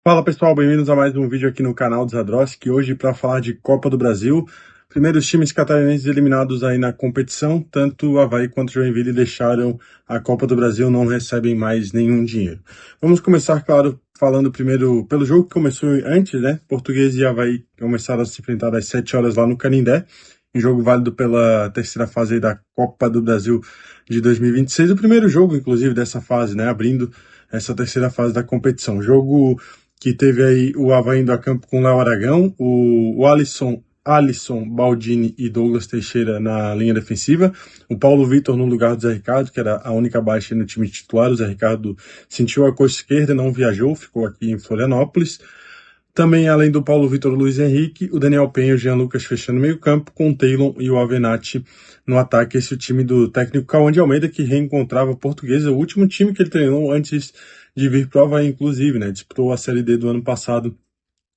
Fala pessoal, bem-vindos a mais um vídeo aqui no canal do Zadroski, hoje para falar de Copa do Brasil. Primeiros times catarinenses eliminados aí na competição, tanto o Avaí quanto o Joinville deixaram a Copa do Brasil, não recebem mais nenhum dinheiro. Vamos começar, claro, falando primeiro pelo jogo que começou antes, né? Português e Avaí começaram a se enfrentar às 7 horas lá no Canindé, um jogo válido pela terceira fase aí da Copa do Brasil de 2026, o primeiro jogo, inclusive, dessa fase, né? Abrindo essa terceira fase da competição. Jogo que teve aí o Avaí indo a campo com o Léo Aragão, o Alisson, Baldini e Douglas Teixeira na linha defensiva, o Paulo Vitor no lugar do Zé Ricardo, que era a única baixa no time titular. O Zé Ricardo sentiu a coxa esquerda, não viajou, ficou aqui em Florianópolis. Também, além do Paulo Vitor, o Luiz Henrique, o Daniel Penha e o Jean Lucas fechando o meio campo, com o Taylor e o Alvenatti no ataque. Esse é o time do técnico Cauã de Almeida, que reencontrava a Portuguesa, o último time que ele treinou antes de vir para o Avaí, inclusive, né? Disputou a Série D do ano passado,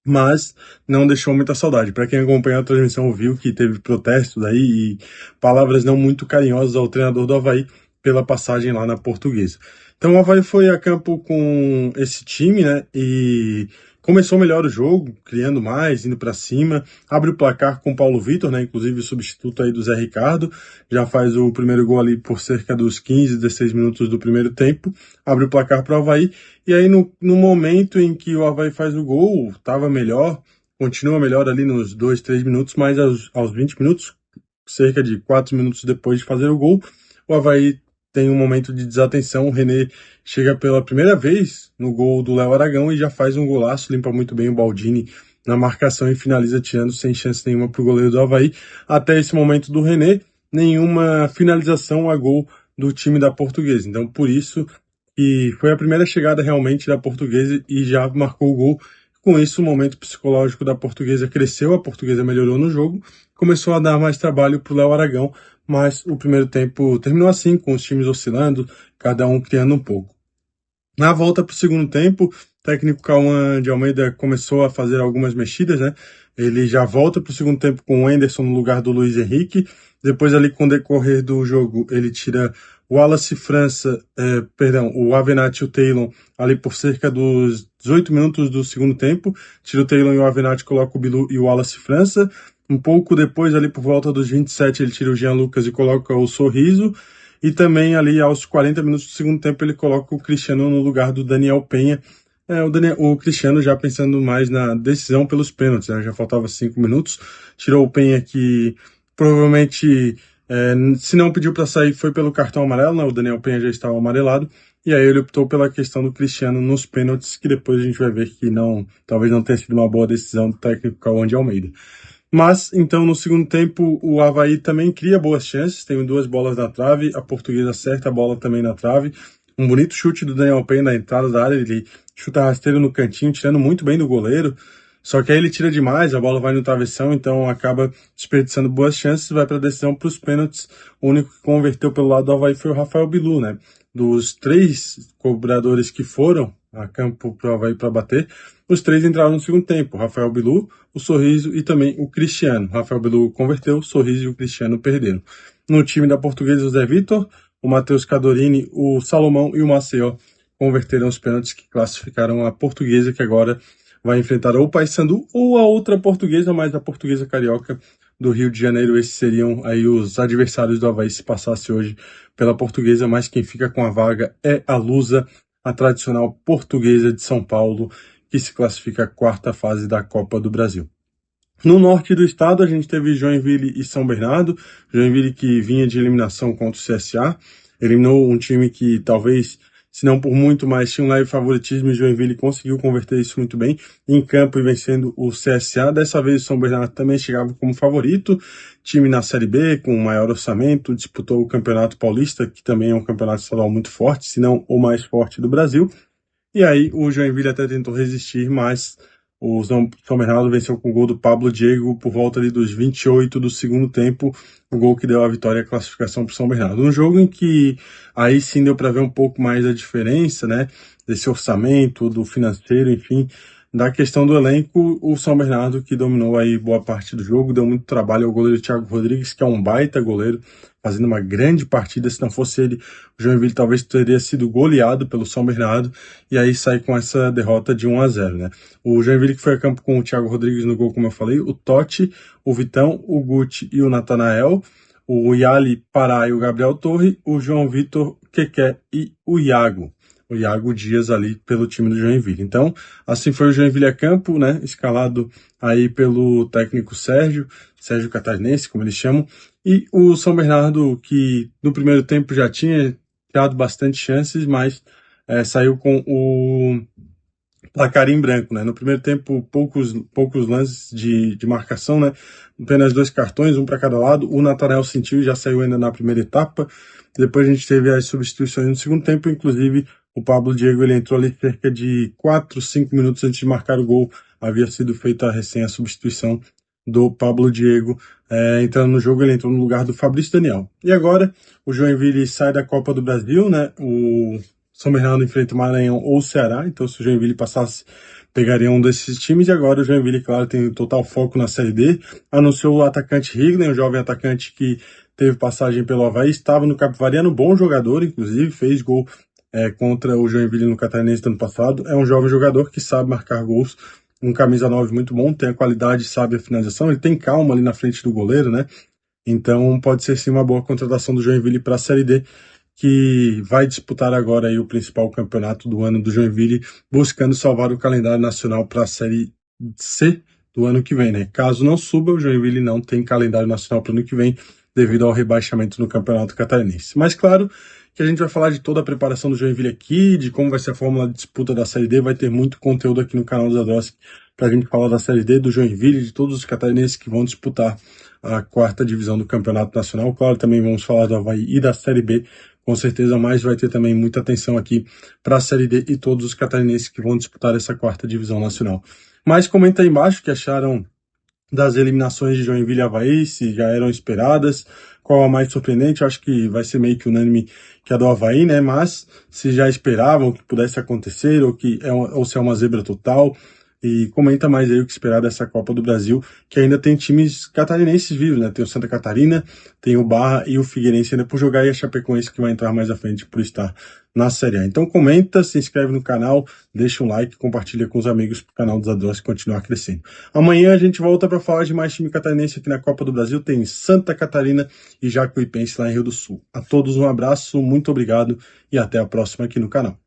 mas não deixou muita saudade. Para quem acompanhou a transmissão viu que teve protestos aí e palavras não muito carinhosas ao treinador do Avaí pela passagem lá na Portuguesa. Então o Avaí foi a campo com esse time, né, e começou melhor o jogo, criando mais, indo para cima, abre o placar com o Paulo Vitor, né, inclusive o substituto aí do Zé Ricardo, já faz o primeiro gol ali por cerca dos 15, 16 minutos do primeiro tempo, abre o placar para o Avaí. E aí, no momento em que o Avaí faz o gol, estava melhor, continua melhor ali nos 2, 3 minutos, mas aos 20 minutos, cerca de 4 minutos depois de fazer o gol, o Avaí tem um momento de desatenção. O René chega pela primeira vez no gol do Léo Aragão e já faz um golaço, limpa muito bem o Baldini na marcação e finaliza tirando sem chance nenhuma para o goleiro do Avaí. Até esse momento do René, nenhuma finalização a gol do time da Portuguesa. Então, por isso, e foi a primeira chegada realmente da Portuguesa e já marcou o gol. Com isso, o momento psicológico da Portuguesa cresceu, a Portuguesa melhorou no jogo, começou a dar mais trabalho para o Léo Aragão, mas o primeiro tempo terminou assim, com os times oscilando, cada um criando um pouco. Na volta para o segundo tempo, o técnico Cauã de Almeida começou a fazer algumas mexidas, né? Ele já volta para o segundo tempo com o Anderson no lugar do Luiz Henrique. Depois, ali, com o decorrer do jogo, ele tira o Wallace França, o Avenatti e o Taylor ali por cerca dos 18 minutos do segundo tempo. Tira o Taylor e o Avenatti, coloca o Bilu e o Wallace França. Um pouco depois, ali por volta dos 27, ele tira o Jean Lucas e coloca o Sorriso. E também ali aos 40 minutos do segundo tempo ele coloca o Cristiano no lugar do Daniel Penha. O Cristiano já pensando mais na decisão pelos pênaltis, né? Já faltava 5 minutos. Tirou o Penha, que provavelmente, se não pediu para sair, foi pelo cartão amarelo, né? O Daniel Penha já estava amarelado. E aí ele optou pela questão do Cristiano nos pênaltis, que depois a gente vai ver que talvez não tenha sido uma boa decisão do técnico Cauã de Almeida. Mas, então, no segundo tempo, o Avaí também cria boas chances, tem 2 bolas na trave, a Portuguesa acerta a bola também na trave, um bonito chute do Daniel Penha na entrada da área, ele chuta rasteiro no cantinho, tirando muito bem do goleiro, só que aí ele tira demais, a bola vai no travessão, então acaba desperdiçando boas chances, vai para a decisão para os pênaltis. O único que converteu pelo lado do Avaí foi o Rafael Bilu, né? Dos 3 cobradores que foram a campo para o Avaí para bater, os 3 entraram no segundo tempo: o Rafael Bilu, o Sorriso e também o Cristiano. O Rafael Bilu converteu, o Sorriso e o Cristiano perderam. No time da Portuguesa, o Zé Vitor, o Matheus Cadorini, o Salomão e o Maceió converteram os pênaltis que classificaram a Portuguesa, que agora vai enfrentar ou o Paysandu ou a outra Portuguesa, mas a Portuguesa Carioca do Rio de Janeiro. Esses seriam aí os adversários do Avaí se passasse hoje pela Portuguesa, mas quem fica com a vaga é a Lusa, a tradicional Portuguesa de São Paulo, que se classifica à 4ª fase da Copa do Brasil. No norte do estado, a gente teve Joinville e São Bernardo. Joinville, que vinha de eliminação contra o CSA, eliminou um time que talvez, se não por muito mais, tinha um leve favoritismo, e Joinville conseguiu converter isso muito bem em campo e vencendo o CSA. Dessa vez o São Bernardo também chegava como favorito, time na Série B, com maior orçamento, disputou o Campeonato Paulista, que também é um campeonato estadual muito forte, se não o mais forte do Brasil. E aí o Joinville até tentou resistir, mas o São Bernardo venceu com o gol do Pablo Diego por volta ali dos 28 do segundo tempo, o gol que deu a vitória e a classificação para o São Bernardo. Um jogo em que aí sim deu para ver um pouco mais a diferença, né, desse orçamento, do financeiro, enfim, Da questão do elenco, o São Bernardo, que dominou aí boa parte do jogo, deu muito trabalho ao goleiro Thiago Rodrigues, que é um baita goleiro, fazendo uma grande partida. Se não fosse ele, o Joinville talvez teria sido goleado pelo São Bernardo, e aí sai com essa derrota de 1-0, né? O Joinville que foi a campo com o Thiago Rodrigues no gol, como eu falei, o Totti, o Vitão, o Guti e o Natanael, o Yali Pará e o Gabriel Torre, o João Vitor, Keké e o Iago Dias ali pelo time do Joinville. Então, assim foi o Joinville a campo, né, escalado aí pelo técnico Sérgio Catarinense, como eles chamam, e o São Bernardo, que no primeiro tempo já tinha dado bastante chances, mas saiu com o placar em branco, né? No primeiro tempo, poucos lances de marcação, né? Apenas 2 cartões, um para cada lado. O Natanael sentiu e já saiu ainda na primeira etapa. Depois a gente teve as substituições no segundo tempo, inclusive o Pablo Diego ele entrou ali cerca de 4, 5 minutos antes de marcar o gol. Havia sido feita a substituição do Pablo Diego. Entrando no jogo, ele entrou no lugar do Fabrício Daniel. E agora, o Joinville sai da Copa do Brasil, né? O São Bernardo enfrenta o Maranhão ou o Ceará, então se o Joinville passasse, pegaria um desses times, e agora o Joinville, claro, tem total foco na Série D, anunciou o atacante Rigner, um jovem atacante que teve passagem pelo Avaí, estava no Capivariano, bom jogador, inclusive, fez gol contra o Joinville no Catarinense do ano passado, é um jovem jogador que sabe marcar gols, um camisa 9 muito bom, tem a qualidade, sabe a finalização, ele tem calma ali na frente do goleiro, né? Então pode ser sim uma boa contratação do Joinville para a Série D, que vai disputar agora aí o principal campeonato do ano do Joinville, buscando salvar o calendário nacional para a Série C do ano que vem, né? Caso não suba, o Joinville não tem calendário nacional para o ano que vem, devido ao rebaixamento no Campeonato Catarinense. Mas claro que a gente vai falar de toda a preparação do Joinville aqui, de como vai ser a fórmula de disputa da Série D, vai ter muito conteúdo aqui no canal do Zadroski para a gente falar da Série D, do Joinville, de todos os catarinenses que vão disputar a 4ª divisão do Campeonato Nacional. Claro, também vamos falar do Avaí e da Série B, com certeza, mas vai ter também muita atenção aqui para a Série D e todos os catarinenses que vão disputar essa 4ª divisão nacional. Mas comenta aí embaixo o que acharam das eliminações de Joinville e Avaí, se já eram esperadas, qual a mais surpreendente. Eu acho que vai ser meio que unânime que a do Avaí, né? Mas se já esperavam que pudesse acontecer, ou se é uma zebra total. E comenta mais aí o que esperar dessa Copa do Brasil, que ainda tem times catarinenses vivos, né? Tem o Santa Catarina, tem o Barra e o Figueirense ainda por jogar, e a Chapecoense que vai entrar mais à frente por estar na Série A. Então comenta, se inscreve no canal, deixa um like, compartilha com os amigos para o canal dos Zadroski continuar crescendo. Amanhã a gente volta para falar de mais time catarinense aqui na Copa do Brasil. Tem Santa Catarina e Jacuipense lá em Rio do Sul. A todos um abraço, muito obrigado e até a próxima aqui no canal.